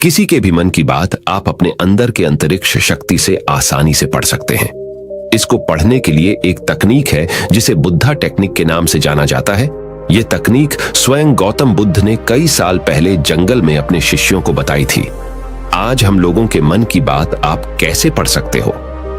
किसी के भी मन की बात आप अपने अंदर के अंतरिक्ष शक्ति से आसानी से पढ़ सकते हैं। इसको पढ़ने के लिए एक तकनीक है जिसे बुद्धा टेक्निक के नाम से जाना जाता है। यह तकनीक स्वयं गौतम बुद्ध ने कई साल पहले जंगल में अपने शिष्यों को बताई थी। आज हम लोगों के मन की बात आप कैसे पढ़ सकते हो,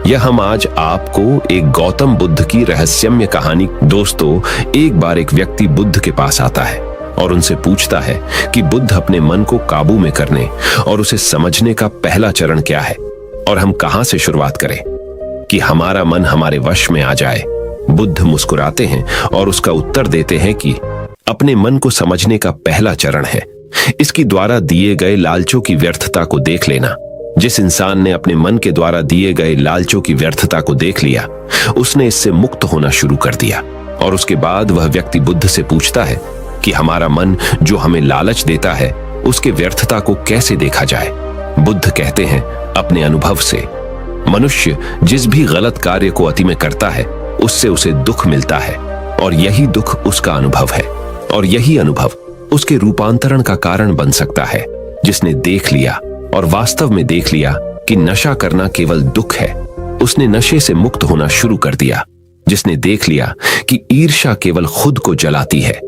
यह हम आज आपको एक गौतम बुद्ध की रहस्यमय कहानी। दोस्तों, एक बार एक व्यक्ति बुद्ध के पास आता है और उनसे पूछता है कि बुद्ध अपने मन को काबू में करने और उसे समझने का पहला चरण क्या है और हम कहां से शुरुआत करें कि हमारा मन हमारे वश में आ जाए। बुद्ध मुस्कुराते हैं और उसका उत्तर देते हैं कि अपने मन को समझने का पहला चरण है इसकी द्वारा दिए गए लालचों की व्यर्थता को देख लेना। जिस इंसान ने अपने मन के द्वारा दिए गए लालचों की व्यर्थता को देख लिया, उसने इससे मुक्त होना शुरू कर दिया। और उसके बाद वह व्यक्ति बुद्ध से पूछता है कि हमारा मन जो हमें लालच देता है उसके व्यर्थता को कैसे देखा जाए। बुद्ध कहते हैं, अपने अनुभव से। मनुष्य जिस भी गलत कार्य को अति में करता है उससे उसे दुख मिलता है और यही दुख उसका अनुभव है और यही अनुभव उसके रूपांतरण का कारण बन सकता है। जिसने देख लिया और वास्तव में देख लिया कि नशा करना केवल दुख है, उसने नशे से मुक्त होना शुरू कर दिया। जिसने देख लिया कि ईर्ष्या केवल खुद को जलाती है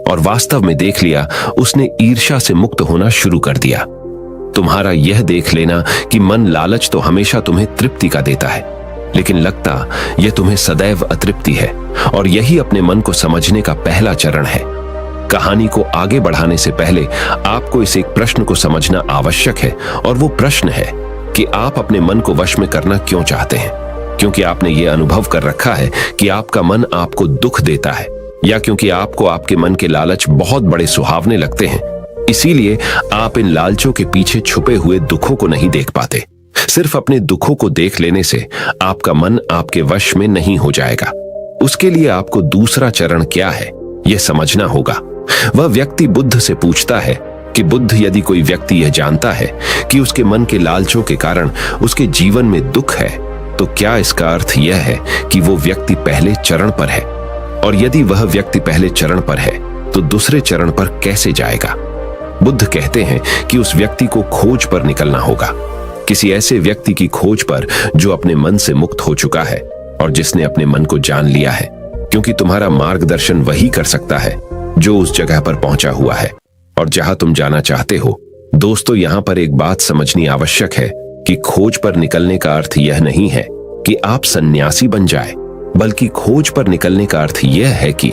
और वास्तव में देख लिया, उसने ईर्ष्या से मुक्त होना शुरू कर दिया। तुम्हारा यह देख लेना कि मन लालच तो हमेशा तुम्हें तृप्ति का देता है, लेकिन लगता यह तुम्हें सदैव अतृप्ति है और यही अपने मन को समझने का पहला चरण है। कहानी को आगे बढ़ाने से पहले आपको इस एक प्रश्न को समझना आवश्यक है और वो प्रश्न है कि आप अपने मन को वश में करना क्यों चाहते हैं। क्योंकि आपने ये अनुभव कर रखा है कि आपका मन आपको दुख देता है, या क्योंकि आपको आपके मन के लालच बहुत बड़े सुहावने लगते हैं, इसीलिए आप इन लालचों के पीछे छुपे हुए दुखों को नहीं देख पाते। सिर्फ अपने दुखों को देख लेने से आपका मन आपके वश में नहीं हो जाएगा। उसके लिए आपको दूसरा चरण क्या है यह समझना होगा। वह व्यक्ति बुद्ध से पूछता है कि बुद्ध, यदि कोई व्यक्ति यह जानता है कि उसके मन के लालचों के कारण उसके जीवन में दुख है, तो क्या इसका अर्थ यह है कि वो व्यक्ति पहले चरण पर है? और यदि वह व्यक्ति पहले चरण पर है तो दूसरे चरण पर कैसे जाएगा? बुद्ध कहते हैं कि उस व्यक्ति को खोज पर निकलना होगा, किसी ऐसे व्यक्ति की खोज पर जो अपने मन से मुक्त हो चुका है और जिसने अपने मन को जान लिया है। क्योंकि तुम्हारा मार्गदर्शन वही कर सकता है जो उस जगह पर पहुंचा हुआ है और जहां तुम जाना चाहते हो। दोस्तों, यहां पर एक बात समझनी आवश्यक है कि खोज पर निकलने का अर्थ यह नहीं है कि आप सन्यासी बन जाए, बल्कि खोज पर निकलने का अर्थ यह है कि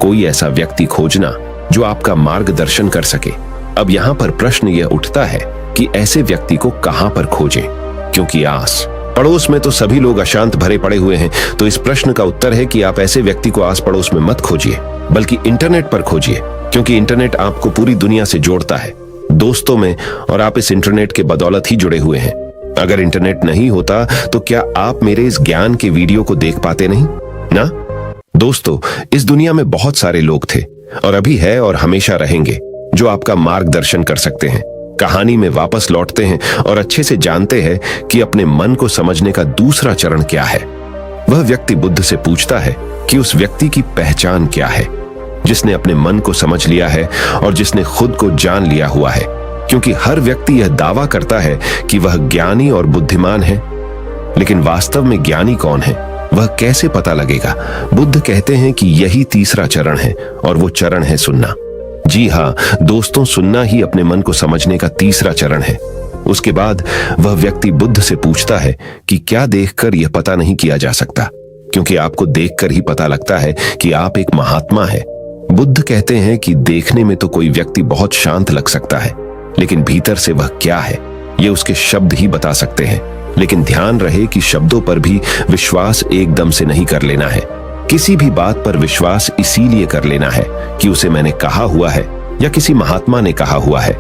कोई ऐसा व्यक्ति खोजना जो आपका मार्गदर्शन कर सके। अब यहां पर प्रश्न यह उठता है कि ऐसे व्यक्ति को कहां पर खोजें, क्योंकि आस पड़ोस में तो सभी लोग अशांत भरे पड़े हुए हैं। तो इस प्रश्न का उत्तर है कि आप ऐसे व्यक्ति को आस पड़ोस में मत खोजिए, बल्कि इंटरनेट पर खोजिए, क्योंकि इंटरनेट आपको पूरी दुनिया से जोड़ता है दोस्तों में, और आप इस इंटरनेट के बदौलत ही जुड़े हुए हैं। अगर इंटरनेट नहीं होता तो क्या आप मेरे इस ज्ञान के वीडियो को देख पाते नहीं ना? दोस्तों, इस दुनिया में बहुत सारे लोग थे और अभी है और हमेशा रहेंगे जो आपका मार्गदर्शन कर सकते हैं। कहानी में वापस लौटते हैं और अच्छे से जानते हैं कि अपने मन को समझने का दूसरा चरण क्या है। वह व्यक्ति बुद्ध से पूछता है कि उस व्यक्ति की पहचान क्या है जिसने अपने मन को समझ लिया है और जिसने खुद को जान लिया हुआ है। क्योंकि हर व्यक्ति यह दावा करता है कि वह ज्ञानी और बुद्धिमान है, लेकिन वास्तव में ज्ञानी कौन है वह कैसे पता लगेगा? बुद्ध कहते हैं कि यही तीसरा चरण है और वो चरण है सुनना। जी हाँ दोस्तों, सुनना ही अपने मन को समझने का तीसरा चरण है। उसके बाद वह व्यक्ति बुद्ध से पूछता है कि क्या देखकर यह पता नहीं किया जा सकता, क्योंकि आपको देखकर ही पता लगता है कि आप एक महात्मा है। बुद्ध कहते हैं कि देखने में तो कोई व्यक्ति बहुत शांत लग सकता है, लेकिन भीतर से वह क्या है ये उसके शब्द ही बता सकते हैं। लेकिन ध्यान रहे कि शब्दों पर भी विश्वास एकदम से नहीं कर लेना है। किसी भी बात पर विश्वास इसीलिए कर लेना है कि उसे मैंने कहा हुआ है या किसी महात्मा ने कहा हुआ है।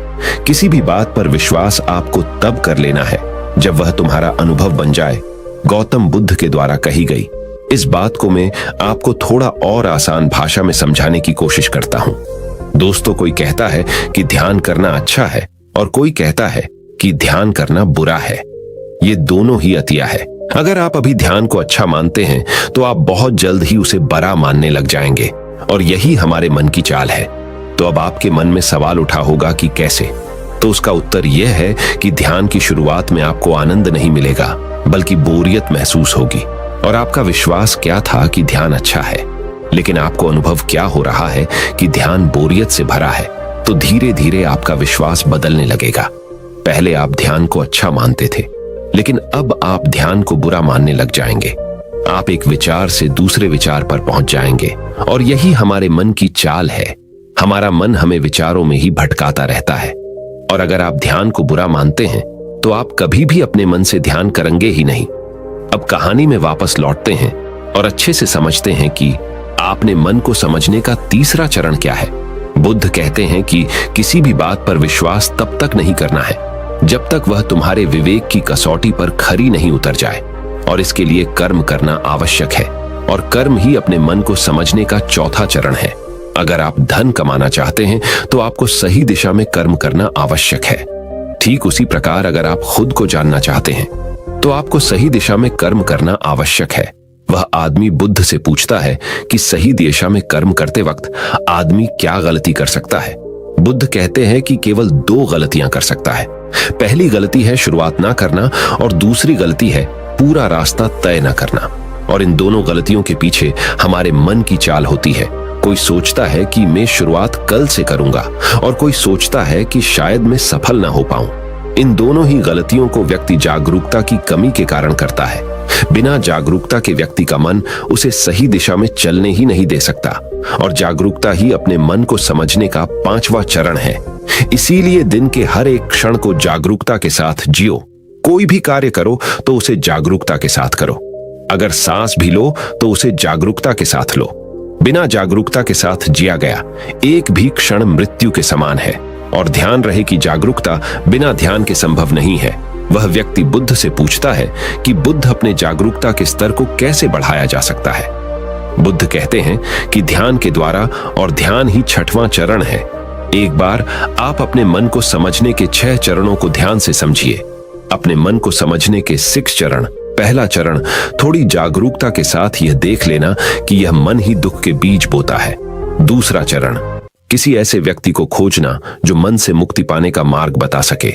किसी भी बात पर विश्वास आपको तब कर लेना है जब वह तुम्हारा अनुभव बन जाए। गौतम बुद्ध के द्वारा कही गई इस बात को मैं आपको थोड़ा और आसान भाषा में समझाने की कोशिश करता हूं। दोस्तों, कोई कहता है कि ध्यान करना अच्छा है और कोई कहता है कि ध्यान करना बुरा है। ये दोनों ही अतिया है। अगर आप अभी ध्यान को अच्छा मानते हैं तो आप बहुत जल्द ही उसे बुरा मानने लग जाएंगे, और यही हमारे मन की चाल है। तो अब आपके मन में सवाल उठा होगा कि कैसे? तो उसका उत्तर यह है कि ध्यान की शुरुआत में आपको आनंद नहीं मिलेगा, बल्कि बोरियत महसूस होगी। और आपका विश्वास क्या था कि ध्यान अच्छा है, लेकिन आपको अनुभव क्या हो रहा है कि ध्यान बोरियत से भरा है, तो धीरे धीरे आपका विश्वास बदलने लगेगा। पहले आप ध्यान को अच्छा मानते थे, लेकिन अब आप ध्यान को बुरा मानने लग जाएंगे। आप एक विचार से दूसरे विचार पर पहुंच जाएंगे, और यही हमारे मन की चाल है। हमारा मन हमें विचारों में ही भटकाता रहता है। और अगर आप ध्यान को बुरा मानते हैं, तो आप कभी भी अपने मन से ध्यान करेंगे ही नहीं। अब कहानी में वापस लौटते हैं और अच्छे से समझते हैं कि आपने मन को समझने का तीसरा चरण क्या है। बुद्ध कहते हैं कि किसी भी बात पर विश्वास तब तक नहीं करना है जब तक वह तुम्हारे विवेक की कसौटी पर खरी नहीं उतर जाए, और इसके लिए कर्म करना आवश्यक है, और कर्म ही अपने मन को समझने का चौथा चरण है। अगर आप धन कमाना चाहते हैं तो आपको सही दिशा में कर्म करना आवश्यक है। ठीक उसी प्रकार अगर आप खुद को जानना चाहते हैं तो आपको सही दिशा में कर्म करना आवश्यक है। वह आदमी बुद्ध से पूछता है कि सही दिशा में कर्म करते वक्त आदमी क्या गलती कर सकता है। बुद्ध कहते हैं कि केवल 2 गलतियां कर सकता है। पहली गलती है शुरुआत ना करना, और दूसरी गलती है पूरा रास्ता तय न करना। और इन दोनों गलतियों के पीछे हमारे मन की चाल होती है। कोई सोचता है कि मैं शुरुआत कल से करूंगा, और कोई सोचता है कि शायद मैं सफल ना हो पाऊं। इन दोनों ही गलतियों को व्यक्ति जागरूकता की कमी के कारण करता है। बिना जागरूकता के व्यक्ति का मन उसे सही दिशा में चलने ही नहीं दे सकता, और जागरूकता ही अपने मन को समझने का 5वां चरण है। इसीलिए दिन के हर एक क्षण को जागरूकता के साथ जियो। कोई भी कार्य करो तो उसे जागरूकता के साथ करो। अगर सांस भी लो तो उसे जागरूकता के साथ लो। बिना जागरूकता के साथ जिया गया एक भी क्षण मृत्यु के समान है। और ध्यान रहे कि जागरूकता बिना ध्यान के संभव नहीं है। वह व्यक्ति बुद्ध से पूछता है कि बुद्ध अपने जागरूकता के स्तर को कैसे बढ़ाया जा सकता है। बुद्ध कहते हैं कि ध्यान के द्वारा, और ध्यान ही 6वां चरण है। एक बार आप अपने मन को समझने के 6 चरणों को ध्यान से समझिए। अपने मन को समझने के 6 चरण। पहला चरण, थोड़ी जागरूकता के साथ यह देख लेना कि यह मन ही दुख के बीज बोता है। दूसरा चरण, किसी ऐसे व्यक्ति को खोजना जो मन से मुक्ति पाने का मार्ग बता सके।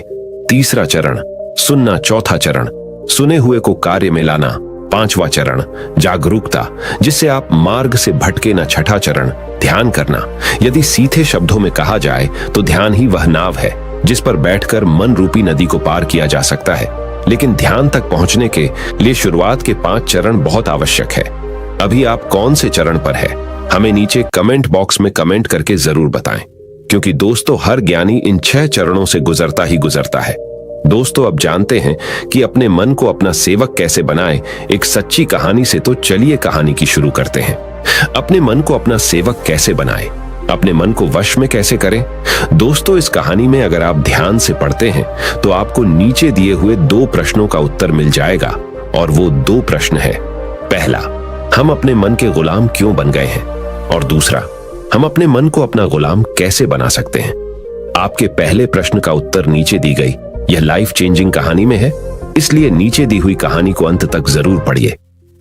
तीसरा चरण, सुनना। चौथा चरण, सुने हुए को कार्य में लाना। 5वां चरण, जागरूकता, जिससे आप मार्ग से भटके न। 6ठा चरण, ध्यान करना। यदि सीधे शब्दों में कहा जाए तो ध्यान ही वह नाव है जिस पर बैठकर मन रूपी नदी को पार किया जा सकता है। लेकिन ध्यान तक पहुंचने के लिए शुरुआत के 5 चरण बहुत आवश्यक है। अभी आप कौन से चरण पर है, हमें नीचे कमेंट बॉक्स में कमेंट करके जरूर बताएं, क्योंकि दोस्तों हर ज्ञानी इन 6 चरणों से गुजरता ही गुजरता है। दोस्तों अब जानते हैं कि अपने मन को अपना सेवक कैसे बनाएं। एक सच्ची कहानी से, तो चलिए कहानी की शुरू करते हैं। अपने मन को अपना सेवक कैसे बनाएं, अपने मन को वश में कैसे करें। दोस्तों इस कहानी में अगर आप ध्यान से पढ़ते हैं तो आपको नीचे दिए हुए 2 प्रश्नों का उत्तर मिल जाएगा, और वो 2 प्रश्न है। पहला, हम अपने मन के गुलाम क्यों बन गए हैं, और दूसरा, हम अपने मन को अपना गुलाम कैसे बना सकते हैं। आपके पहले प्रश्न का उत्तर नीचे दी गई यह लाइफ चेंजिंग कहानी में है, इसलिए नीचे दी हुई कहानी को अंत तक जरूर पढ़िए।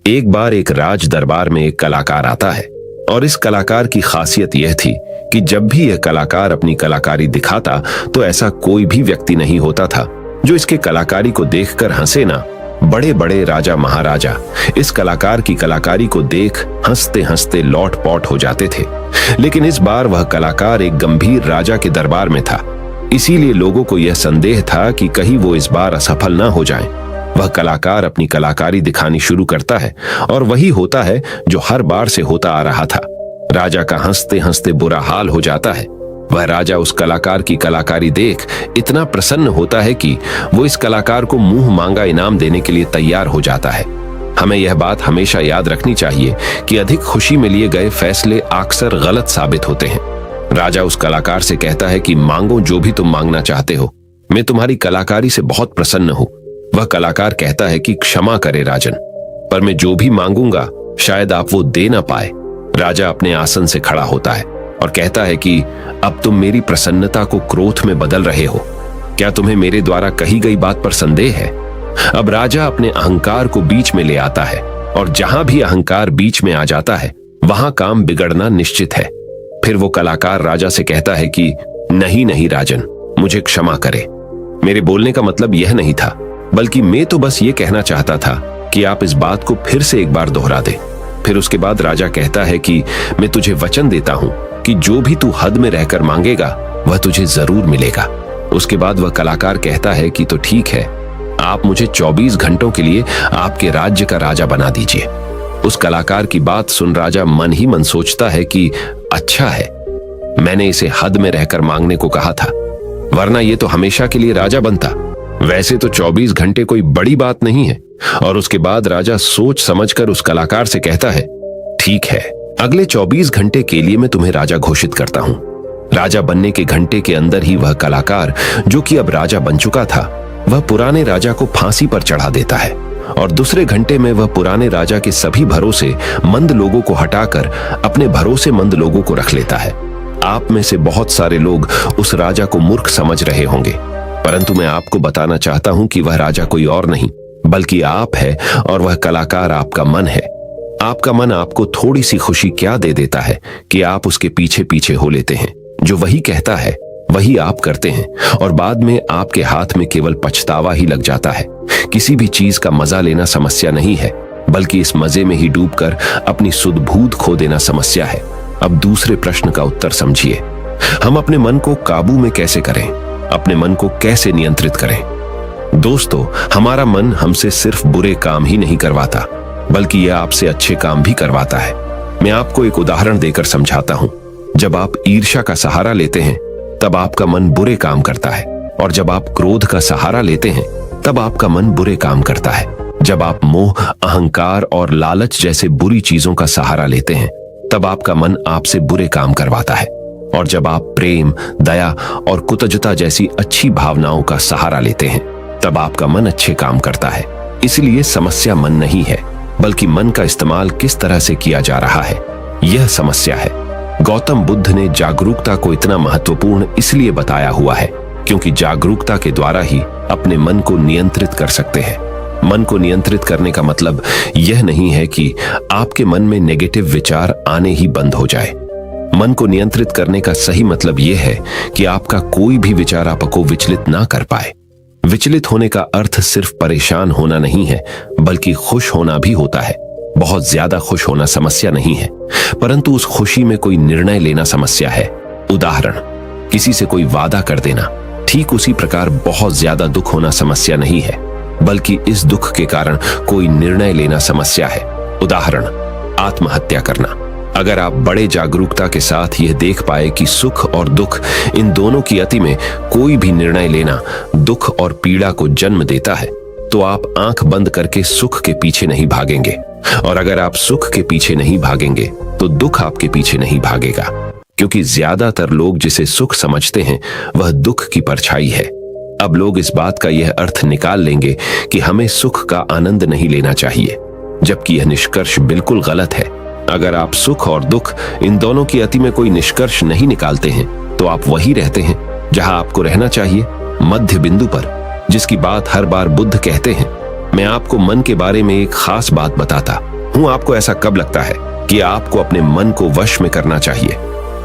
एक बार एक राज दरबार में एक कलाकार आता है, और इस कलाकार की खासियत यह थी कि जब भी यह कलाकार अपनी कलाकारी दिखाता तो ऐसा कोई भी व्यक्ति नहीं होता था जो इसके कलाकारी को देखकर हंसे ना। बड़े बड़े राजा महाराजा इस कलाकार की कलाकारी को देख हंसते हंसते लौट पौट हो जाते थे। लेकिन इस बार वह कलाकार एक गंभीर राजा के दरबार में था, इसीलिए लोगों को यह संदेह था कि कहीं वो इस बार असफल ना हो जाएं। वह कलाकार अपनी कलाकारी दिखानी शुरू करता है, और वही होता है जो हर बार से होता आ रहा था। राजा का हंसते हंसते बुरा हाल हो जाता है। वह राजा उस कलाकार की कलाकारी देख इतना प्रसन्न होता है कि वो इस कलाकार को मुंह मांगा इनाम देने के लिए तैयार हो जाता है। हमें यह बात हमेशा याद रखनी चाहिए कि अधिक खुशी में लिए गए फैसले अक्सर गलत साबित होते हैं। राजा उस कलाकार से कहता है कि मांगो जो भी तुम मांगना चाहते हो, मैं तुम्हारी कलाकारी से बहुत प्रसन्न हूं। वह कलाकार कहता है कि क्षमा करे राजन, पर मैं जो भी मांगूंगा शायद आप वो दे ना पाए। राजा अपने आसन से खड़ा होता है और कहता है कि अब तुम मेरी प्रसन्नता को क्रोध में बदल रहे हो। क्या तुम्हें मेरे द्वारा कही गई बात पर संदेह है? अब राजा अपने अहंकार को बीच में ले आता है, और जहां भी अहंकार बीच में आ जाता है वहां काम बिगड़ना निश्चित है। फिर वो कलाकार राजा से कहता है कि नहीं नहीं राजन, मुझे क्षमा करे। मेरे बोलने का मतलब यह नहीं था, बल्कि मैं तो बस ये कहना चाहता था कि आप इस बात को फिर से एक बार दोहरा दे। फिर उसके बाद राजा कहता है कि मैं तुझे वचन देता हूं कि जो भी तू हद में रहकर मांगेगा वह तुझे जरूर मिलेगा। उसके बाद वह कलाकार कहता है कि तो ठीक है, आप मुझे 24 घंटों के लिए आपके राज्य का राजा बना दीजिए। उस कलाकार की बात सुन राजा मन ही मन सोचता है कि अच्छा है, मैंने इसे हद में रहकर मांगने को कहा था, वरना ये तो हमेशा के लिए राजा बनता। वैसे तो 24 घंटे कोई बड़ी बात नहीं है। और उसके बाद राजा सोच समझकर उस कलाकार से कहता है, ठीक है, अगले 24 घंटे के लिए मैं तुम्हें राजा घोषित करता हूं। राजा बनने के घंटे के अंदर ही वह कलाकार, जो कि अब राजा बन चुका था, वह पुराने राजा को फांसी पर चढ़ा देता है और दूसरे घंटे में वह पुराने राजा के सभी भरोसे मंद लोगों को हटाकर अपने भरोसेमंद लोगों को रख लेता है। आप में से बहुत सारे लोग उस राजा को मूर्ख समझ रहे होंगे, परंतु मैं आपको बताना चाहता हूं कि वह राजा कोई और नहीं बल्कि आप है और वह कलाकार आपका मन है। आपका मन आपको थोड़ी सी खुशी क्या दे देता है कि आप उसके पीछे पीछे हो लेते हैं। जो वही कहता है वही आप करते हैं और बाद में आपके हाथ में केवल पछतावा ही लग जाता है। किसी भी चीज का मजा लेना समस्या नहीं है, बल्कि इस मजे में ही डूबकर अपनी सुध बूध खो देना समस्या है। अब दूसरे प्रश्न का उत्तर समझिए। हम अपने मन को काबू में कैसे करें, अपने मन को कैसे नियंत्रित करें? दोस्तों, हमारा मन हमसे सिर्फ बुरे काम ही नहीं करवाता, बल्कि यह आपसे अच्छे काम भी करवाता है। मैं आपको एक उदाहरण देकर समझाता हूं। जब आप ईर्ष्या का सहारा लेते हैं तब आपका मन बुरे काम करता है, और जब आप क्रोध का सहारा लेते हैं तब आपका मन बुरे काम करता है। जब आप मोह, अहंकार और लालच जैसे बुरी चीजों का सहारा लेते हैं तब आपका मन आपसे बुरे काम करवाता है, और जब आप प्रेम, दया और कृतज्ञता जैसी अच्छी भावनाओं का सहारा लेते हैं तब आपका मन अच्छे काम करता है। इसलिए समस्या मन नहीं है, बल्कि मन का इस्तेमाल किस तरह से किया जा रहा है, यह समस्या है। गौतम बुद्ध ने जागरूकता को इतना महत्वपूर्ण इसलिए बताया हुआ है क्योंकि जागरूकता के द्वारा ही अपने मन को नियंत्रित कर सकते हैं। मन को नियंत्रित करने का मतलब यह नहीं है कि आपके मन में नेगेटिव विचार आने ही बंद हो जाए। मन को नियंत्रित करने का सही मतलब यह है कि आपका कोई भी विचार आपको विचलित ना कर पाए। विचलित होने का अर्थ सिर्फ परेशान होना नहीं है, बल्कि खुश होना भी होता है। बहुत ज्यादा खुश होना समस्या नहीं है, परंतु उस खुशी में कोई निर्णय लेना समस्या है। उदाहरण, किसी से कोई वादा कर देना। ठीक उसी प्रकार बहुत ज्यादा दुख होना समस्या नहीं है, बल्कि इस दुख के कारण कोई निर्णय लेना समस्या है। उदाहरण, आत्महत्या करना। अगर आप बड़े जागरूकता के साथ यह देख पाए कि सुख और दुख, इन दोनों की अति में कोई भी निर्णय लेना दुख और पीड़ा को जन्म देता है, तो आप आंख बंद करके सुख के पीछे नहीं भागेंगे, और अगर आप सुख के पीछे नहीं भागेंगे तो दुख आपके पीछे नहीं भागेगा, क्योंकि ज्यादातर लोग जिसे सुख समझते हैं वह दुख की परछाई है। अब लोग इस बात का यह अर्थ निकाल लेंगे कि हमें सुख का आनंद नहीं लेना चाहिए, जबकि यह निष्कर्ष बिल्कुल गलत है। अगर आप सुख और दुख, इन दोनों की अति में कोई निष्कर्ष नहीं निकालते हैं तो आप वही रहते हैं जहां आपको रहना चाहिए, मध्य बिंदु पर, जिसकी बात हर बार बुद्ध कहते हैं। मैं आपको मन के बारे में एक खास बात बताता हूं। आपको ऐसा कब लगता है कि आपको अपने मन को वश में करना चाहिए?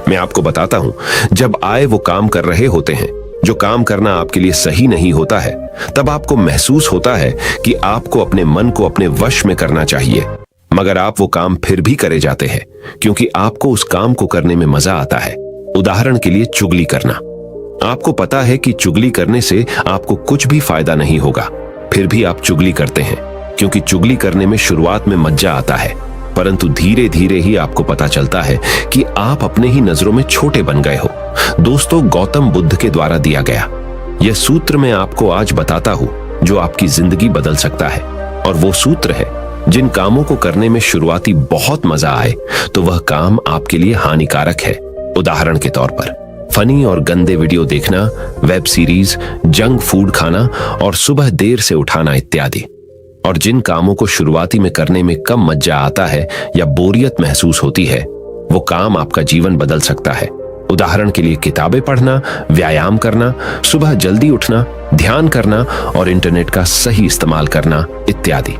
मैं आपको बताता हूं, जब आए वो काम कर रहे होते हैं जो काम करना आपके लिए सही नहीं होता है, तब आपको महसूस होता है कि आपको अपने मन को अपने वश में करना चाहिए, मगर आप वो काम फिर भी करे जाते हैं क्योंकि आपको उस काम को करने में मजा आता है। उदाहरण के लिए चुगली करना। आपको पता है कि चुगली करने से आपको कुछ भी फायदा नहीं होगा, फिर भी आप चुगली करते हैं क्योंकि चुगली करने में शुरुआत में मजा आता है, परंतु धीरे धीरे ही आपको पता चलता है कि आप अपने ही नजरों में छोटे बन गए हो। दोस्तों, गौतम बुद्ध के द्वारा दिया गया यह सूत्र मैं आपको आज बताता हूं जो आपकी जिंदगी बदल सकता है, और वो सूत्र है, जिन कामों को करने में शुरुआती बहुत मजा आए तो वह काम आपके लिए हानिकारक है। उदाहरण के तौर पर फनी और गंदे वीडियो देखना, वेब सीरीज, जंक फूड खाना और सुबह देर से उठाना इत्यादि। और जिन कामों को शुरुआती में करने में कम मजा आता है या बोरियत महसूस होती है, वो काम आपका जीवन बदल सकता है। उदाहरण के लिए किताबें पढ़ना, व्यायाम करना, सुबह जल्दी उठना, ध्यान करना और इंटरनेट का सही इस्तेमाल करना इत्यादि।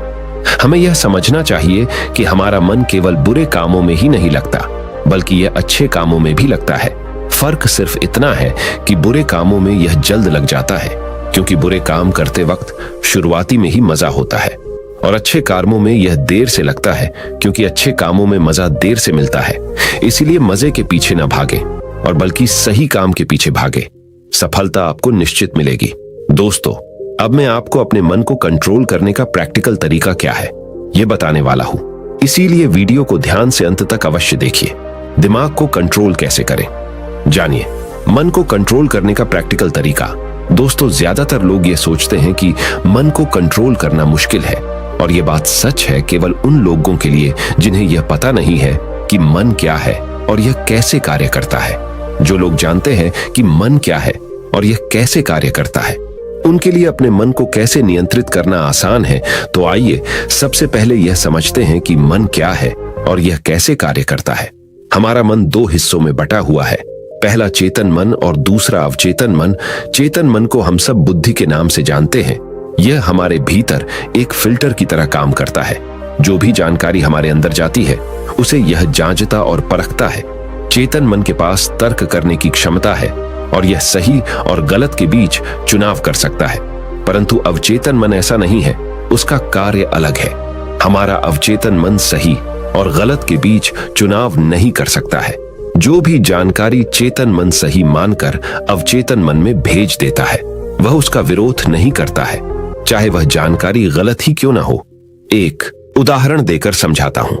हमें यह समझना चाहिए कि हमारा मन केवल बुरे कामों में ही नहीं लगता, बल्कि यह अच्छे कामों में भी लगता है। फर्क सिर्फ इतना है कि बुरे कामों में यह जल्द लग जाता है, क्योंकि बुरे काम करते वक्त शुरुआती में ही मजा होता है, और अच्छे कामों में यह देर से लगता है, क्योंकि अच्छे कामों में मजा देर से मिलता है। इसीलिए मजे के पीछे न भागें, और बल्कि सही काम के पीछे भागें। सफलता आपको निश्चित मिलेगी। दोस्तों, अब मैं आपको अपने मन को कंट्रोल करने का प्रैक्टिकल तरीका क्या है, यह बताने वाला हूं। इसीलिए वीडियो को ध्यान से अंत तक अवश्य देखिए। दिमाग को कंट्रोल कैसे करें, जानिए। मन को कंट्रोल करने का प्रैक्टिकल तरीका। दोस्तों, ज्यादातर लोग ये सोचते हैं कि मन को कंट्रोल करना मुश्किल है, और ये बात सच है केवल उन लोगों के लिए जिन्हें यह पता नहीं है कि मन क्या है और यह कैसे कार्य करता है। जो लोग जानते हैं कि मन क्या है और यह कैसे कार्य करता है, उनके लिए अपने मन को कैसे नियंत्रित करना आसान है। तो आइए सबसे पहले यह समझते हैं कि मन क्या है और यह कैसे कार्य करता है। हमारा मन दो हिस्सों में बटा हुआ है। पहला चेतन मन और दूसरा अवचेतन मन। चेतन मन को हम सब बुद्धि के नाम से जानते हैं। यह हमारे भीतर एक फिल्टर की तरह काम करता है। जो भी जानकारी हमारे अंदर जाती है उसे यह जांचता और परखता है। चेतन मन के पास तर्क करने की क्षमता है और यह सही और गलत के बीच चुनाव कर सकता है। परंतु अवचेतन मन ऐसा नहीं है, उसका कार्य अलग है। हमारा अवचेतन मन सही और गलत के बीच चुनाव नहीं कर सकता है। जो भी जानकारी चेतन मन सही मानकर अवचेतन मन में भेज देता है, वह उसका विरोध नहीं करता है, चाहे वह जानकारी गलत ही क्यों ना हो। एक उदाहरण देकर समझाता हूं।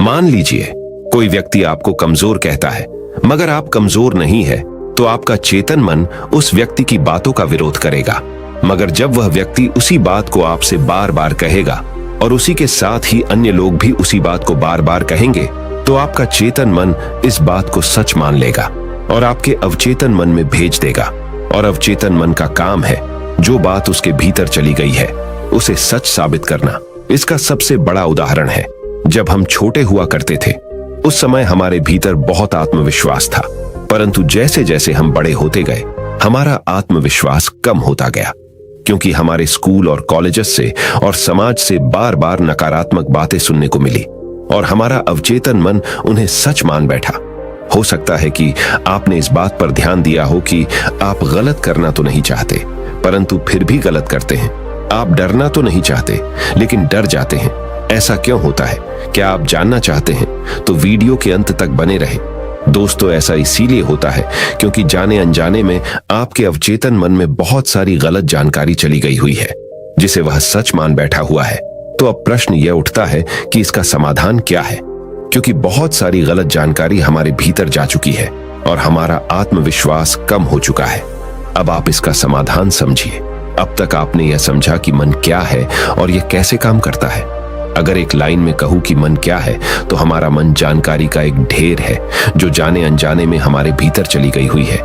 मान लीजिए कोई व्यक्ति आपको कमजोर कहता है, मगर आप कमजोर नहीं है, तो आपका चेतन मन उस व्यक्ति की बातों का विरोध करेगा। मगर जब वह व्यक्ति उसी बात को आपसे बार बार कहेगा और उसी के साथ ही अन्य लोग भी उसी बात को बार बार कहेंगे, तो आपका चेतन मन इस बात को सच मान लेगा और आपके अवचेतन मन में भेज देगा। और अवचेतन मन का काम है जो बात उसके भीतर चली गई है उसे सच साबित करना। इसका सबसे बड़ा उदाहरण है, जब हम छोटे हुआ करते थे उस समय हमारे भीतर बहुत आत्मविश्वास था, परंतु जैसे जैसे हम बड़े होते गए हमारा आत्मविश्वास कम होता गया, क्योंकि हमारे स्कूल और कॉलेजेस से और समाज से बार बार नकारात्मक बातें सुनने को मिली और हमारा अवचेतन मन उन्हें सच मान बैठा। हो सकता है कि आपने इस बात पर ध्यान दिया हो कि आप गलत करना तो नहीं चाहते, परंतु फिर भी गलत करते हैं। आप डरना तो नहीं चाहते, लेकिन डर जाते हैं। ऐसा क्यों होता है? क्या आप जानना चाहते हैं? तो वीडियो के अंत तक बने रहे। दोस्तों, ऐसा इसीलिए होता है क्योंकि जाने अनजाने में आपके अवचेतन मन में बहुत सारी गलत जानकारी चली गई हुई है, जिसे वह सच मान बैठा हुआ है। तो अब प्रश्न यह उठता है कि इसका समाधान क्या है, क्योंकि बहुत सारी गलत जानकारी हमारे भीतर जा चुकी है और हमारा आत्मविश्वास कम हो चुका है। अब आप इसका समाधान समझिए। अब तक आपने यह समझा कि मन क्या है और यह कैसे काम करता है। अगर एक लाइन में कहूं कि मन क्या है, तो हमारा मन जानकारी का एक ढेर है जो जाने अनजाने में हमारे भीतर चली गई हुई है।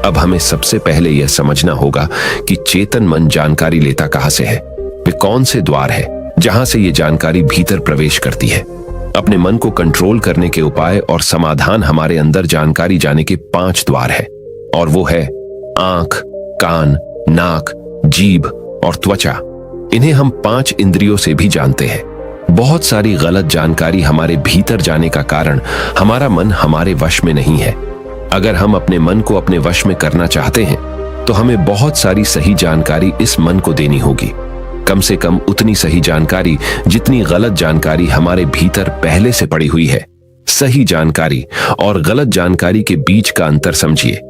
अब हमें सबसे पहले यह समझना होगा कि चेतन मन जानकारी लेता कहां से है, वे कौन से द्वार है जहां से ये जानकारी भीतर प्रवेश करती है। अपने मन को कंट्रोल करने के उपाय और समाधान हमारे अंदर जानकारी जाने के 5 द्वार है, और वो है आंख, कान, नाक, जीभ और त्वचा। इन्हें हम 5 इंद्रियों से भी जानते हैं। बहुत सारी गलत जानकारी हमारे भीतर जाने का कारण हमारा मन हमारे वश में नहीं है। अगर हम अपने मन को अपने वश में करना चाहते हैं तो हमें बहुत सारी सही जानकारी इस मन को देनी होगी। कम से कम उतनी सही जानकारी जितनी गलत जानकारी हमारे भीतर पहले से पड़ी हुई है। सही जानकारी और गलत जानकारी के बीच का अंतर समझिए।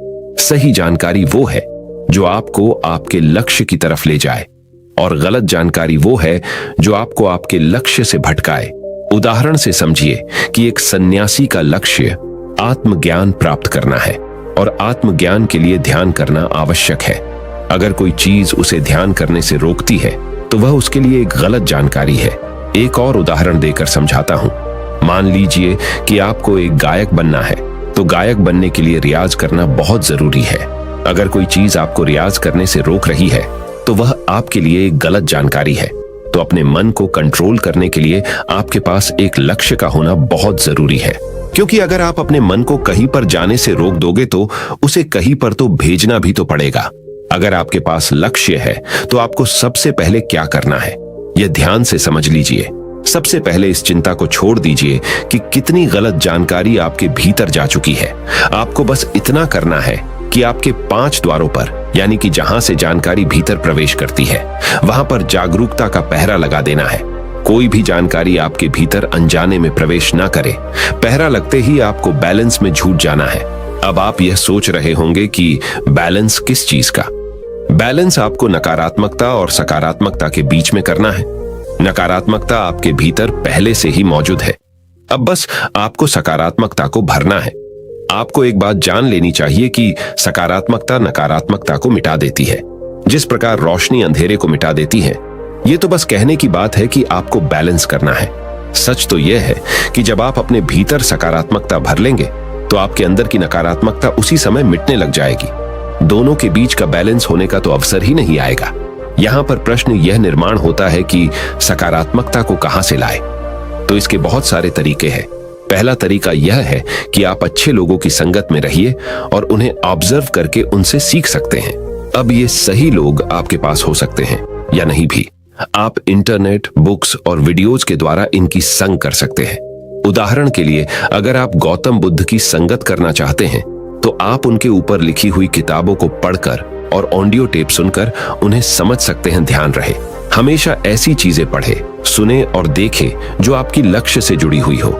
सही जानकारी वो है जो आपको आपके लक्ष्य की तरफ ले जाए, और गलत जानकारी वो है जो आपको आपके लक्ष्य से भटकाए। उदाहरण से समझिए कि एक सन्यासी का लक्ष्य आत्मज्ञान प्राप्त करना है, और आत्मज्ञान के लिए ध्यान करना आवश्यक है। अगर कोई चीज उसे ध्यान करने से रोकती है तो वह उसके लिए एक गलत जानकारी है। एक और उदाहरण देकर समझाता हूं। मान लीजिए कि आपको एक गायक बनना है, तो गायक बनने के लिए रियाज करना बहुत जरूरी है। अगर कोई चीज आपको रियाज करने से रोक रही है तो वह आपके लिए एक गलत जानकारी है। तो अपने मन को कंट्रोल करने के लिए आपके पास एक लक्ष्य का होना बहुत जरूरी है, क्योंकि अगर आप अपने मन को कहीं पर जाने से रोक दोगे तो उसे कहीं पर तो भेजना भी तो पड़ेगा। अगर आपके पास लक्ष्य है तो आपको सबसे पहले क्या करना है, यह ध्यान से समझ लीजिए। सबसे पहले इस चिंता को छोड़ दीजिए कि कितनी गलत जानकारी आपके भीतर जा चुकी है। आपको बस इतना करना है कि आपके 5 द्वारों पर, यानी कि जहां से जानकारी भीतर प्रवेश करती है, वहां पर जागरूकता का पहरा लगा देना है। कोई भी जानकारी आपके भीतर अनजाने में प्रवेश ना करे। पहरा लगते ही आपको बैलेंस में झूठ जाना है। अब आप यह सोच रहे होंगे कि बैलेंस किस चीज का? बैलेंस आपको नकारात्मकता और सकारात्मकता के बीच में करना है। नकारात्मकता आपके भीतर पहले से ही मौजूद है, अब बस आपको सकारात्मकता को भरना है। आपको एक बात जान लेनी चाहिए कि सकारात्मकता नकारात्मकता को मिटा देती है, जिस प्रकार रोशनी अंधेरे को मिटा देती है। यह तो बस कहने की बात है कि आपको बैलेंस करना है। सच तो यह है कि जब आप अपने भीतर सकारात्मकता भर लेंगे तो आपके अंदर की नकारात्मकता उसी समय मिटने लग जाएगी। दोनों के बीच का बैलेंस होने का तो अवसर ही नहीं आएगा। यहां पर प्रश्न यह निर्माण होता है कि सकारात्मकता को कहां से लाए। तो इसके बहुत सारे तरीके हैं। पहला तरीका यह है कि आप अच्छे लोगों की संगत में रहिए और उन्हें ऑब्जर्व करके उनसे सीख सकते हैं। अब ये सही लोग आपके पास हो सकते हैं या नहीं भी। आप इंटरनेट, बुक्स और वीडियोज के द्वारा इनकी संग कर सकते हैं। उदाहरण के लिए, अगर आप गौतम बुद्ध की संगत करना चाहते हैं तो आप उनके ऊपर लिखी हुई किताबों को पढ़कर और ऑडियो टेप सुनकर उन्हें समझ सकते हैं। ध्यान रहे, हमेशा ऐसी चीजें पढ़े, सुने और देखे जो आपकी लक्ष्य से जुड़ी हुई हो।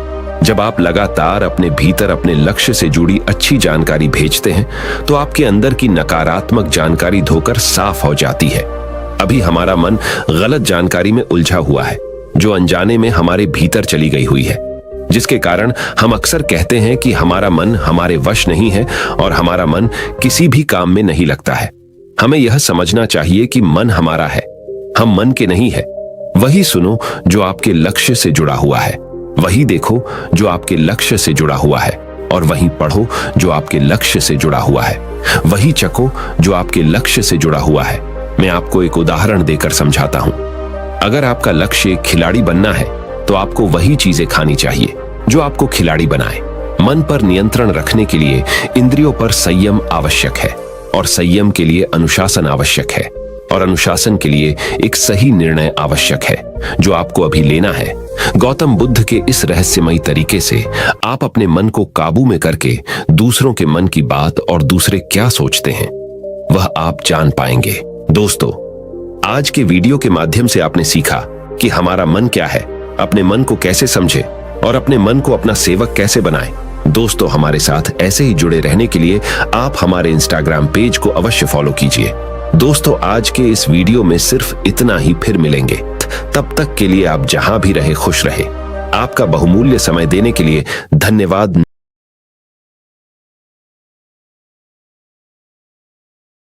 जब आप लगातार अपने भीतर अपने लक्ष्य से जुड़ी अच्छी जानकारी भेजते हैं तो आपके अंदर की नकारात्मक जानकारी धोकर साफ हो जाती है। अभी हमारा मन गलत जानकारी में उलझा हुआ है, जो अनजाने में हमारे भीतर चली गई हुई है, जिसके कारण हम अक्सर कहते हैं कि हमारा मन हमारे वश नहीं है और हमारा मन किसी भी काम में नहीं लगता है। हमें यह समझना चाहिए कि मन हमारा है, हम मन के नहीं है। वही सुनो जो आपके लक्ष्य से जुड़ा हुआ है, वही देखो जो आपके लक्ष्य से जुड़ा हुआ है, और वही पढ़ो जो आपके लक्ष्य से जुड़ा हुआ है, वही चखो जो आपके लक्ष्य से जुड़ा हुआ है। मैं आपको एक उदाहरण देकर समझाता हूं। अगर आपका लक्ष्य खिलाड़ी बनना है तो आपको वही चीजें खानी चाहिए जो आपको खिलाड़ी बनाए। मन पर नियंत्रण रखने के लिए इंद्रियों पर संयम आवश्यक है, और संयम के लिए अनुशासन आवश्यक है, और अनुशासन के लिए एक सही निर्णय आवश्यक है जो आपको अभी लेना है। गौतम बुद्ध के इस रहस्यमयी तरीके से आप अपने मन को काबू में करके दूसरों के मन की बात और दूसरे क्या सोचते हैं वह आप जान पाएंगे। दोस्तों, आज के वीडियो के माध्यम से आपने सीखा कि हमारा मन क्या है, अपने मन को कैसे समझे और अपने मन को अपना सेवक कैसे बनाएं। दोस्तों, हमारे साथ ऐसे ही जुड़े रहने के लिए आप हमारे इंस्टाग्राम पेज को अवश्य फॉलो कीजिए। दोस्तों, आज के इस वीडियो में सिर्फ इतना ही, फिर मिलेंगे। तब तक के लिए आप जहां भी रहे खुश रहे। आपका बहुमूल्य समय देने के लिए धन्यवाद।